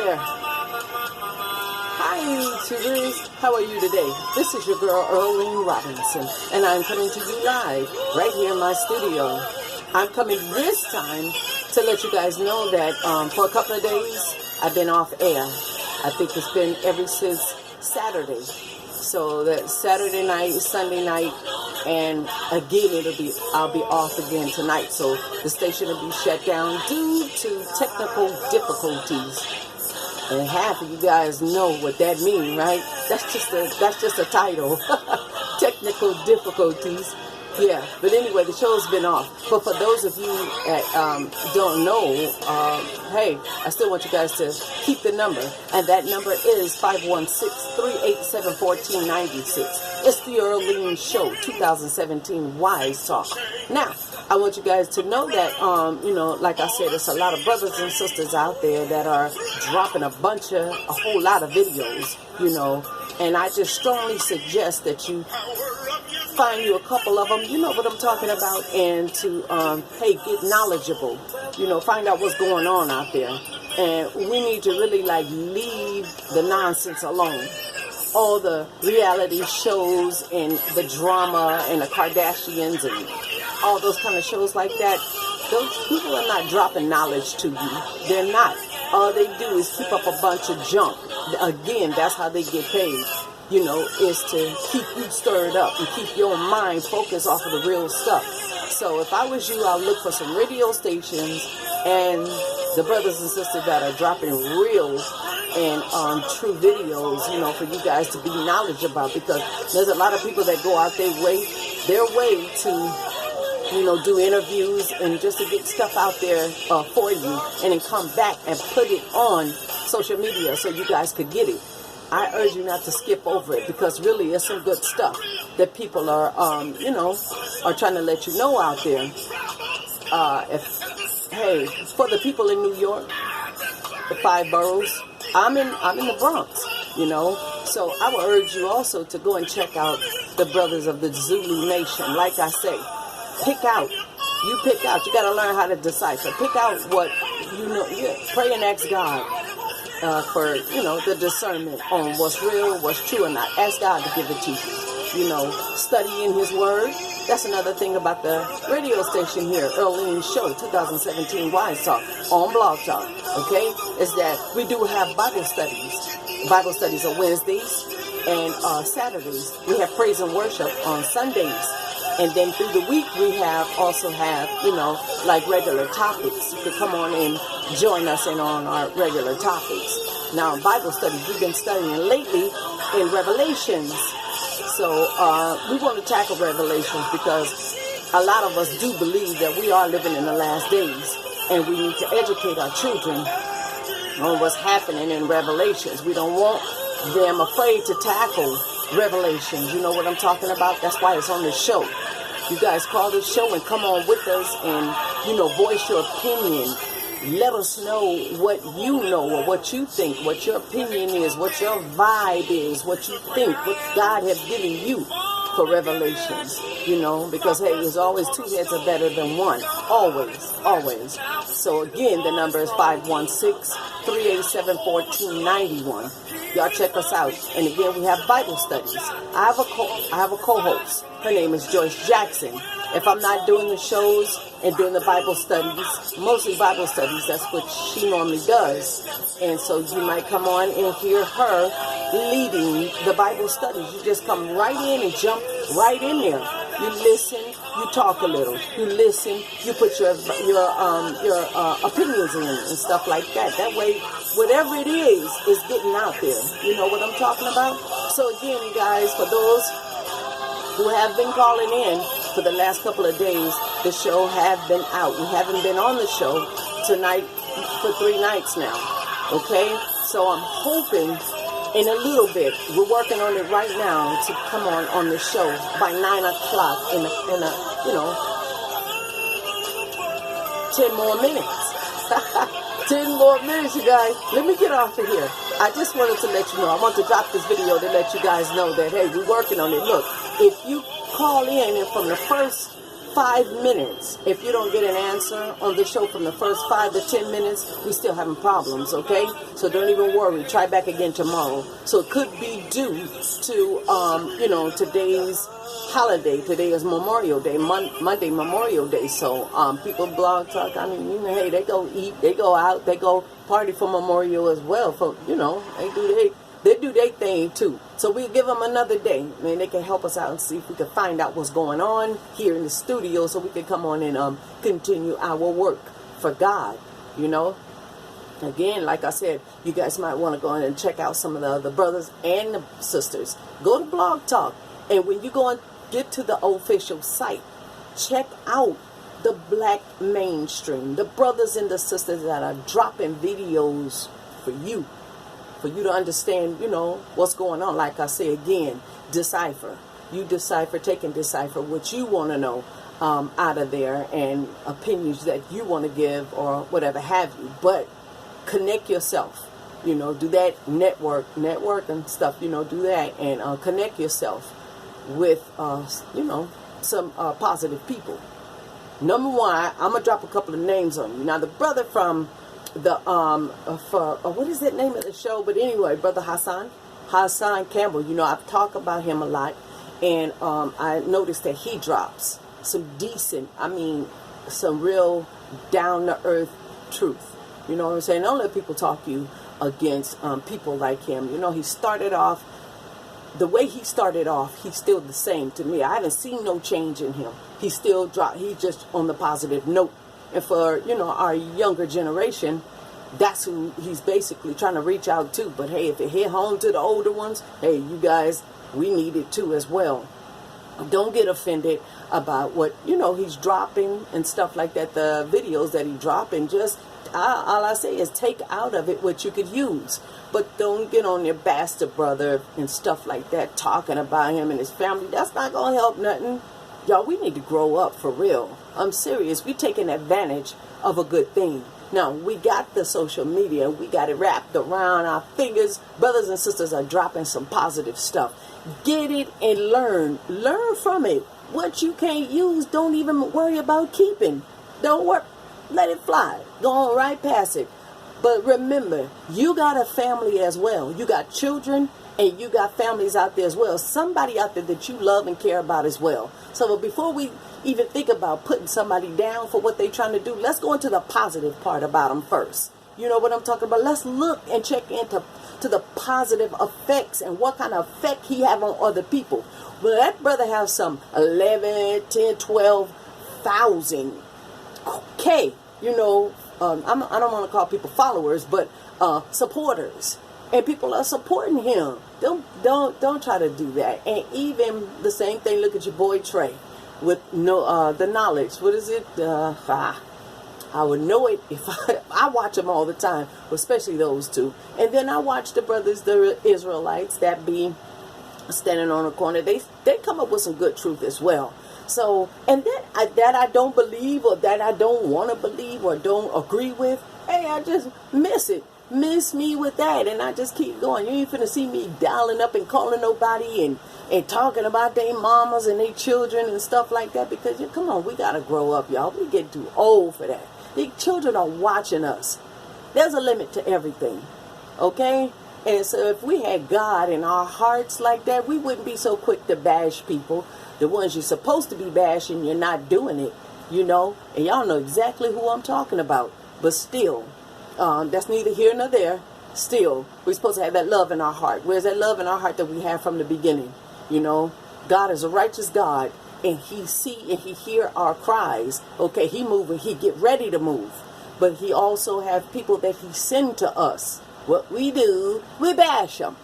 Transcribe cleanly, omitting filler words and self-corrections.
there. Hi YouTubers, how are you today? This is your girl Earlene Robinson, and I'm coming to you live right here in my studio. I'm coming this time to let you guys know that for a couple of days I've been off air. I think it's been ever since Saturday. So that Saturday night, Sunday night, and again I'll be off again tonight. So the station will be shut down due to technical difficulties. And half of you guys know what that means, right? That's just a title. Technical difficulties. Yeah, but anyway, the show's been off. But for those of you that don't know, hey, I still want you guys to keep the number. And that number is 516-387-1496. It's the Earlene Show, 2017 Wise Talk. Now, I want you guys to know that, like I said, there's a lot of brothers and sisters out there that are dropping a whole lot of videos, and I just strongly suggest that you find you a couple of them, you know what I'm talking about, and to, get knowledgeable, find out what's going on out there. And we need to really, leave the nonsense alone. All the reality shows and the drama and the Kardashians and all those kind of shows like that, those people are not dropping knowledge to you. They're not. All they do is keep up a bunch of junk. Again, that's how they get paid. Is to keep you stirred up and keep your mind focused off of the real stuff. So if I was you, I'll look for some radio stations and the brothers and sisters that are dropping real and true videos, for you guys to be knowledgeable about, because there's a lot of people that go out their way to do interviews and just to get stuff out there for you, and then come back and put it on social media so you guys could get it. I urge you not to skip over it, because really it's some good stuff that people are, are trying to let you know out there. For the people in New York, the 5 boroughs, I'm in the Bronx, So I would urge you also to go and check out the brothers of the Zulu Nation. Like I say, pick out. You pick out. You got to learn how to decipher. Pick out what pray and ask God for the discernment on what's real, what's true, and not. Ask God to give it to you. Studying His Word. That's another thing about the radio station here, Earlene Show, 2017 Wise Talk on Blog Talk. Okay, is that we do have Bible studies. Bible studies are Wednesdays and Saturdays. We have praise and worship on Sundays. And then through the week, we also have, regular topics. You could come on and join us in on our regular topics. Now, in Bible studies, we've been studying lately in Revelations. So we want to tackle Revelations because a lot of us do believe that we are living in the last days. And we need to educate our children on what's happening in Revelations. We don't want them afraid to tackle Revelations. You know what I'm talking about? That's why it's on the show. You guys call this show and come on with us and, voice your opinion. Let us know what you know or what you think, what your opinion is, what your vibe is, what you think, what God has given you for Revelations, because, hey, there's always 2 heads are better than one. Always, always. So, again, the number is 516-387-1491. Y'all check us out. And again, we have Bible studies. I have a co-host. Her name is Joyce Jackson. If I'm not doing the shows and doing the Bible studies, mostly Bible studies, that's what she normally does. And so you might come on and hear her leading the Bible studies. You just come right in and jump right in there. You listen, you talk a little. You listen, you put your opinions in and stuff like that. That way, whatever it is getting out there. You know what I'm talking about? So again, you guys, for those who have been calling in for the last couple of days, the show have been out. We haven't been on the show tonight for 3 nights now. Okay? So I'm hoping in a little bit, we're working on it right now to come on the show by 9 o'clock in a 10 more minutes. 10 more minutes, you guys. Let me get off of here. I just wanted to let you know. I want to drop this video to let you guys know that, hey, we're working on it. Look, if you call in and from the first 5 minutes. If you don't get an answer on the show from the first 5 to 10 minutes, we still having problems, okay? So don't even worry. Try back again tomorrow. So it could be due to, today's holiday. Today is Memorial Day, Monday Memorial Day. So people blog talk. I mean, hey, they go eat, they go out, they go party for Memorial as well. For they do their thing too. So we give them another day. I mean, they can help us out and see if we can find out what's going on here in the studio, so we can come on and continue our work for God. Again, like I said, you guys might want to go in and check out some of the other brothers and the sisters. Go to Blog Talk, and when you go and get to the official site, check out the Black Mainstream, the brothers and the sisters that are dropping videos for you to understand, what's going on. Like I say again, decipher. You decipher, take and decipher what you want to know out of there, and opinions that you want to give or whatever have you. But connect yourself. Do that network and stuff. Do that and connect yourself with some positive people. Number one, I'm gonna drop a couple of names on you. Now, the brother from the what is that name of the show? But anyway, Brother Hassan Campbell. I've talked about him a lot, and I noticed that he drops some decent, some real down to earth truth. You know what I'm saying? Don't let people talk you against people like him. He started off. The way he started off, he's still the same to me. I haven't seen no change in him. He still he's just on the positive note. And for, our younger generation, that's who he's basically trying to reach out to. But hey, if it hit home to the older ones, hey, you guys, we need it too as well. Don't get offended about what, he's dropping and stuff like that, the videos that he dropped, and just, all I say is take out of it what you could use. But don't get on your bastard brother and stuff like that, talking about him and his family. That's not going to help nothing. Y'all, we need to grow up for real. I'm serious. We're taking advantage of a good thing. Now, we got the social media. We got it wrapped around our fingers. Brothers and sisters are dropping some positive stuff. Get it and learn. Learn from it. What you can't use, don't even worry about keeping. Don't worry. Let it fly. Go on right past it. But remember, you got a family as well. You got children, and you got families out there as well. Somebody out there that you love and care about as well. So before we even think about putting somebody down for what they're trying to do, let's go into the positive part about them first. You know what I'm talking about? Let's look and check into the positive effects and what kind of effect he have on other people. Well, that brother has some 11, 10, 12,000 K, I don't want to call people followers, but supporters. And people are supporting him. Don't try to do that. And even the same thing, look at your boy Trey with the knowledge. What is it? I would know it if I watch them all the time, especially those two. And then I watch the brothers, the Israelites, that be standing on the corner. They come up with some good truth as well. So, and that I don't believe, or that I don't want to believe, or don't agree with, hey, I just miss it. Miss me with that, and I just keep going. You ain't finna see me dialing up and calling nobody and talking about their mamas and their children and stuff like that, because, come on, we gotta grow up, y'all. We get too old for that. The children are watching us. There's a limit to everything, okay? And so if we had God in our hearts like that, we wouldn't be so quick to bash people. The ones you're supposed to be bashing, you're not doing it, and y'all know exactly who I'm talking about. But still, that's neither here nor there. Still, we're supposed to have that love in our heart. Where's that love in our heart that we have from the beginning? God is a righteous God, and he see and he hear our cries. Okay, he move and he get ready to move. But he also have people that he send to us. What we do, we bash them.